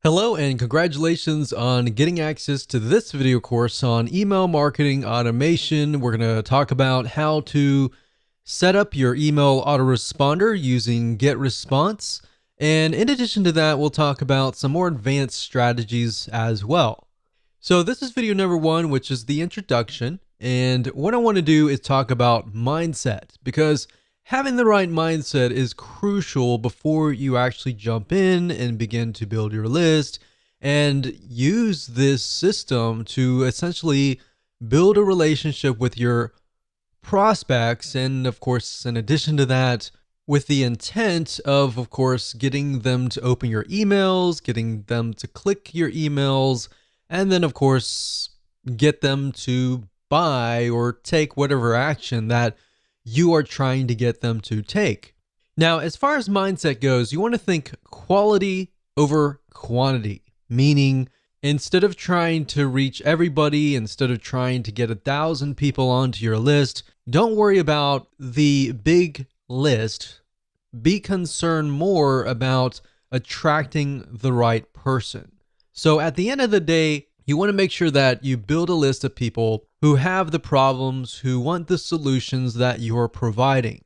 Hello and congratulations on getting access to this video course on email marketing automation. We're going to talk about how to set up your email autoresponder using GetResponse. And in addition to that, we'll talk about some more advanced strategies as well. So this is video number 1, which is the introduction. And what I want to do is talk about mindset, because having the right mindset is crucial before you actually jump in and begin to build your list and use this system to essentially build a relationship with your prospects. And of course, in addition to that, with the intent of course, getting them to open your emails, getting them to click your emails, and then of course, get them to buy or take whatever action that you are trying to get them to take. Now, as far as mindset goes, you want to think quality over quantity, meaning instead of trying to reach everybody, instead of trying to get 1,000 people onto your list, don't worry about the big list. Be concerned more about attracting the right person. So at the end of the day, you want to make sure that you build a list of people who have the problems, who want the solutions that you're providing.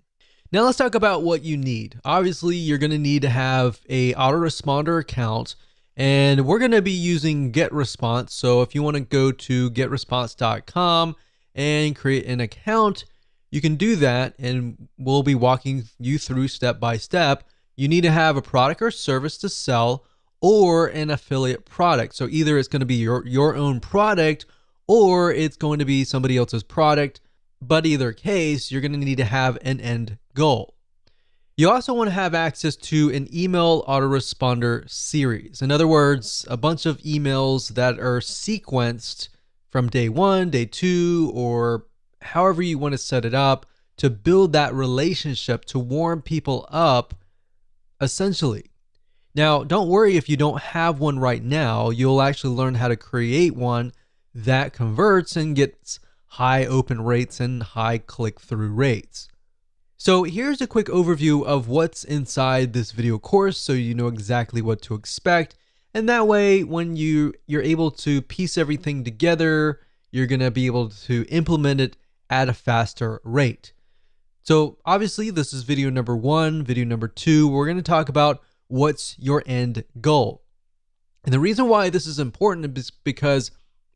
Now let's talk about what you need. Obviously, you're going to need to have a autoresponder account, and we're going to be using GetResponse. So if you want to go to getresponse.com and create an account, you can do that, and we'll be walking you through step by step. You need to have a product or service to sell, or an affiliate product. So either it's going to be your own product, or it's going to be somebody else's product. But either case, you're going to need to have an end goal. You also want to have access to an email autoresponder series. In other words, a bunch of emails that are sequenced from day 1, day 2, or however you want to set it up to build that relationship, to warm people up, essentially. Now, don't worry if you don't have one right now. You'll actually learn how to create one that converts and gets high open rates and high click-through rates. So here's a quick overview of what's inside this video course so you know exactly what to expect. And that way, when you're able to piece everything together, you're going to be able to implement it at a faster rate. So obviously, this is video number 1. Video number 2, we're going to talk about what's your end goal. And the reason why this is important is because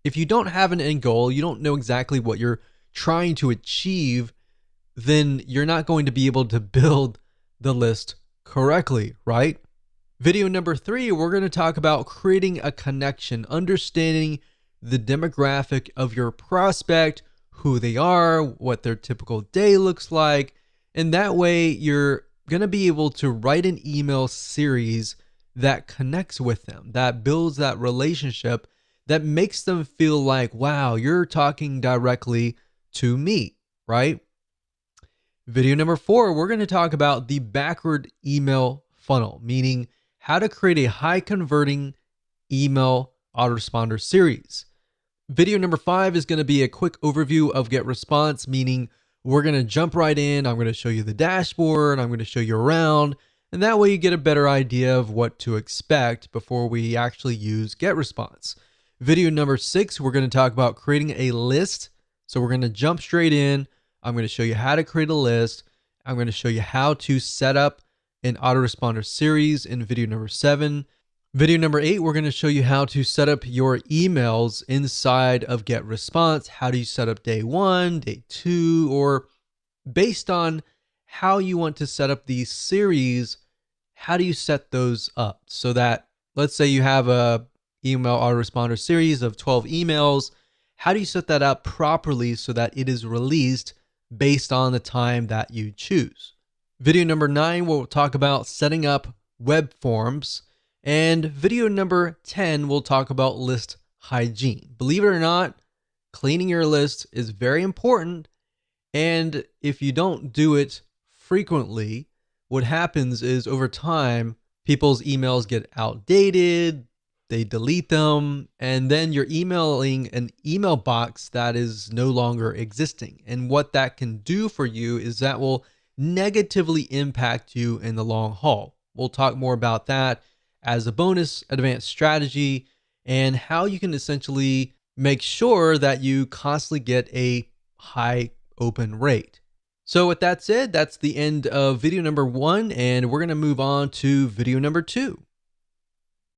if you don't have an end goal, you don't know exactly what you're trying to achieve, then you're not going to be able to build the list correctly, right? Video number 3, we're going to talk about creating a connection, understanding the demographic of your prospect, who they are, what their typical day looks like, and that way you're going to be able to write an email series that connects with them, that builds that relationship, that makes them feel like, wow, you're talking directly to me, right? Video number 4, we're going to talk about the backward email funnel, meaning how to create a high converting email autoresponder series. Video number 5 is going to be a quick overview of GetResponse, meaning we're going to jump right in. I'm going to show you the dashboard. I'm going to show you around. And that way you get a better idea of what to expect before we actually use GetResponse. Video number 6, we're going to talk about creating a list. So we're going to jump straight in. I'm going to show you how to create a list. I'm going to show you how to set up an autoresponder series in video number 7. Video number 8, we're going to show you how to set up your emails inside of GetResponse. How do you set up day 1, day 2, or based on how you want to set up these series, how do you set those up so that, let's say you have a email autoresponder series of 12 emails. How do you set that up properly so that it is released based on the time that you choose? Video number 9, we'll talk about setting up web forms. And video number 10, we'll talk about list hygiene. Believe it or not, cleaning your list is very important. And if you don't do it frequently, what happens is over time, people's emails get outdated, they delete them, and then you're emailing an email box that is no longer existing. And what that can do for you is that will negatively impact you in the long haul. We'll talk more about that as a bonus advanced strategy, and how you can essentially make sure that you constantly get a high open rate. So with that said, that's the end of video number 1, and we're going to move on to video number 2.